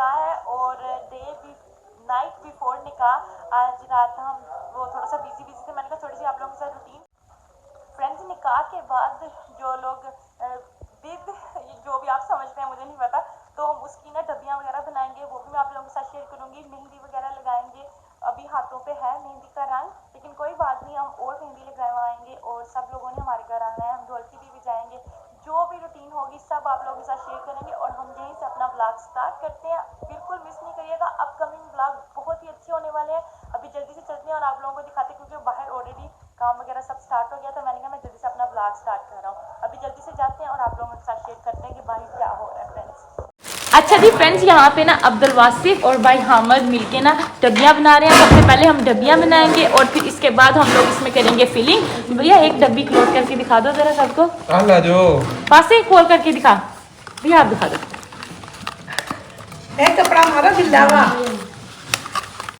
निकाह है और नाइट बिफोर निकाह आज रात हम वो थोड़ा सा बिजी थे। मैंने कहा थोड़ी सी आप लोगों के साथ रूटीन। फ्रेंड्स, निकाह के बाद जो लोग विद जो भी आप समझते हैं मुझे नहीं पता, तो हम उसकी ना डब्बियाँ वगैरह बनाएंगे, वो भी मैं आप लोगों के साथ शेयर करूँगी। मेहंदी वगैरह लगाएंगे। अभी हाथों पे है मेहंदी का रंग, लेकिन कोई बात नहीं, हम और मेहंदी लगवाएंगे और सब लोगों ने हमारे घर आना है। हम ढोलकी भी बजाएंगे। जो भी रूटीन होगी सब आप लोगों के साथ शेयर करेंगे और हम यहीं से अपना व्लॉग स्टार्ट करते हैं। बिल्कुल मिस नहीं करिएगा, अपकमिंग व्लॉग बहुत ही अच्छे होने वाले हैं। अभी जल्दी से चलते हैं और आप लोगों को दिखाते हैं, क्योंकि बाहर ऑलरेडी काम वगैरह सब स्टार्ट हो गया, तो मैंने कहा मैं जल्दी से अपना व्लॉग स्टार्ट कर रहा हूँ। अभी जल्दी से जाते हैं और आप लोगों के साथ शेयर करते हैं कि भाई क्या हो रहा है फ्रेंड्स। अच्छा जी फ्रेंड्स, यहाँ पे ना अब्दुल वासिफ और भाई हामिद मिलके ना डब्बियाँ बना रहे हैं। सबसे पहले हम डब्बियाँ बनाएंगे और फिर इसके बाद हम लोग इसमें करेंगे फिलिंग। भैया एक डब्बी क्लोज करके दिखा दो जरा सबको, पास से खोल करके दिखा भैया, आप दिखा दो। कपड़ा हमारा ढीला हुआ,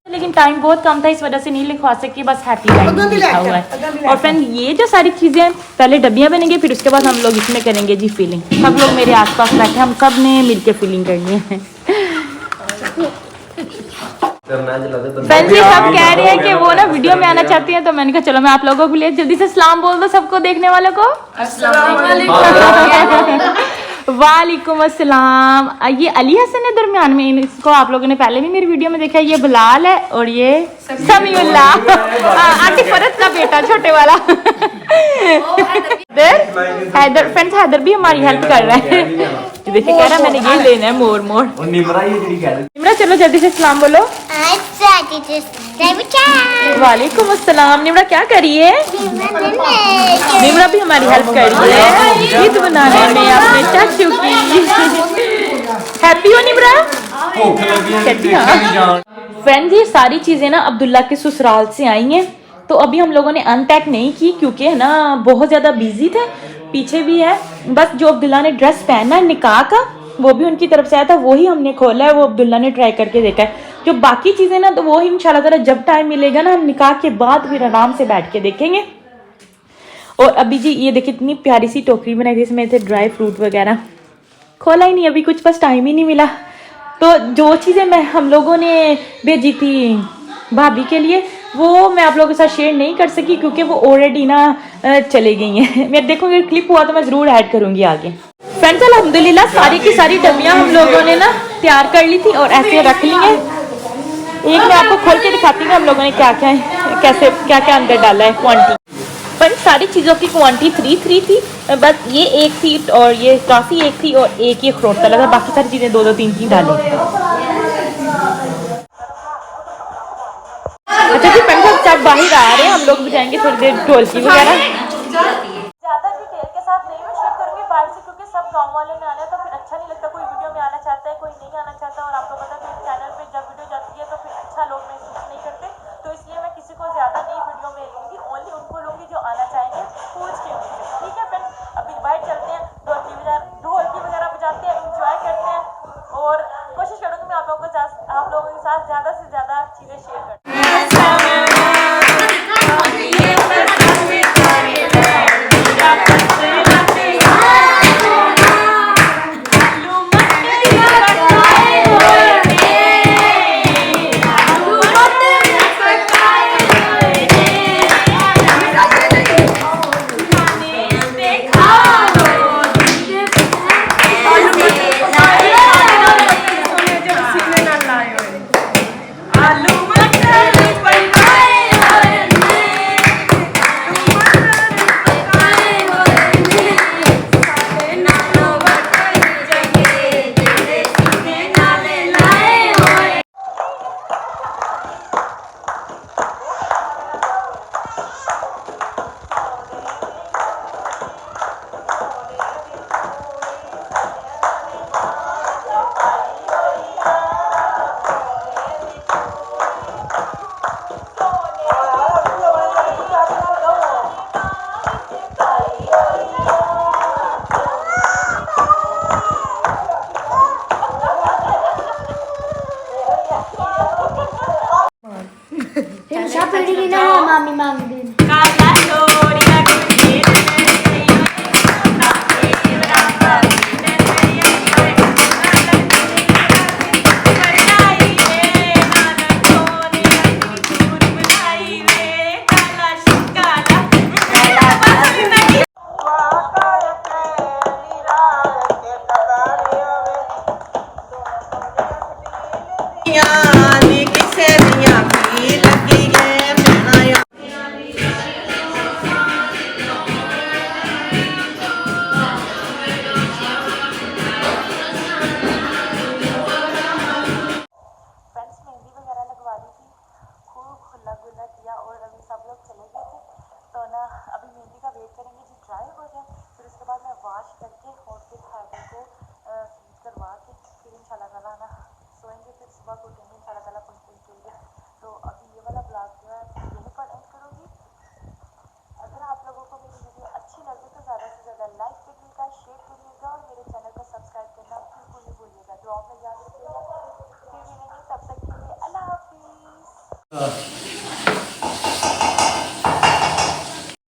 लेकिन टाइम बहुत कम था, इस वजह से नहीं लिखवा सकी, बस हैप्पी टाइम लिखा हुआ है। और फ्रेंड ये जो सारी चीज़ें हैं, पहले डब्बियाँ बनेंगे, फिर उसके बाद हम लोग इसमें करेंगे जी फीलिंग। सब लोग मेरे आसपास बैठे, हम सब ने मिलके फीलिंग करनी है। फ्रेंड्स ये सब कह रहे हैं कि वो ना वीडियो में आना चाहती हैं, तो मैंने कहा चलो मैं आप लोगों के लिए जल्दी से सलाम बोल दो सबको, देखने वालों को। वालेकुम अस्सलाम। ये अली हसन है दरमियान में, इसको आप लोगों ने पहले भी मेरी वीडियो में देखा है। ये बिलाल है और ये समीउल्लाह, आंटी फरत का बेटा छोटे वाला। हैदर, फ्रेंड्स हैदर भी हमारी हेल्प कर रहा है। देखिए कह रहा है मैंने ये लेना है मोर मोर। निमरा चलो जल्दी से सलाम बोलो। वालेकुम अस्सलाम। निमरा क्या करी है? निमरा भी हमारी हेल्प कर रही है ईद बनाने में अपने चाचू की। हैप्पी हो निमरा? फ्रेंड्स ये सारी चीजें ना अब्दुल्ला के ससुराल से आई हैं, तो अभी हम लोगों ने अनपैक नहीं की क्योंकि है ना बहुत ज़्यादा बिजी थे। पीछे भी है, बस जो अब्दुल्ला ने ड्रेस पहना है निकाह का वो भी उनकी तरफ से आया था, वही हमने खोला है, वो अब्दुल्ला ने ट्राई करके देखा है। जो बाकी चीज़ें ना तो वो ही इंशाल्लाह ताला जब टाइम मिलेगा ना हम निकाह के बाद फिर आराम से बैठ के देखेंगे। और अभी जी ये देखिए इतनी प्यारी सी टोकरी बनाई थी, इसमें थे ड्राई फ्रूट वगैरह, खोला ही नहीं अभी कुछ, बस टाइम ही नहीं मिला। तो जो चीज़ें मैं हम लोगों ने भेजी थी भाभी के लिए वो मैं आप लोगों के साथ शेयर नहीं कर सकी क्योंकि वो ऑलरेडी ना चले गई हैं। मैं देखूँगी क्लिप हुआ तो मैं ज़रूर ऐड करूँगी आगे। फ्रेंड्स अल्हम्दुलिल्लाह सारी की सारी डब्बियाँ हम लोगों ने ना तैयार कर ली थी और ऐसे रख ली हैं। एक मैं आपको खोल के दिखाती हूँ हम लोगों ने क्या क्या कैसे क्या क्या अंदर डाला है क्वांटिटी। पर सारी चीज़ों की क्वांटिटी 3 थी, बस ये एक थी और ये काफ़ी एक थी और एक ये अखरोट तला था, बाकी सारी चीज़ें 2-2 3 डाली। अच्छा जी फ्रेंड्स अब सब बाहर आ रहे हैं, हम लोग भी जाएंगे थोड़ी देर ढोलकी वगैरह। ज़्यादा डिटेल के साथ नहीं मैं शेयर करूँगी बाहर से क्योंकि सब गाँव वाले ने आना है, तो फिर अच्छा नहीं लगता। कोई वीडियो में आना चाहता है, कोई नहीं आना चाहता, और आपको पता है चैनल पे जब वीडियो जाती है तो फिर अच्छा लोग महसूस नहीं करते, तो इसलिए मैं किसी को ज़्यादा नहीं वीडियो में लूँगी, ओनली उनको लूँगी जो आना चाहेंगे पूछ के मुझसे। ठीक है फ्रेंड्स, अभी बाहर चलते हैं, ढोलकी वगैरह बजाते हैं, इंजॉय करते हैं और कोशिश करूँगी मैं आप लोगों के साथ ज़्यादा से ज़्यादा चीज़ें शेयर करूँ। ब्लॉग में याद रखिएगा, फिर मिलेंगे, तब तक के लिए अल्लाह हाफिज़।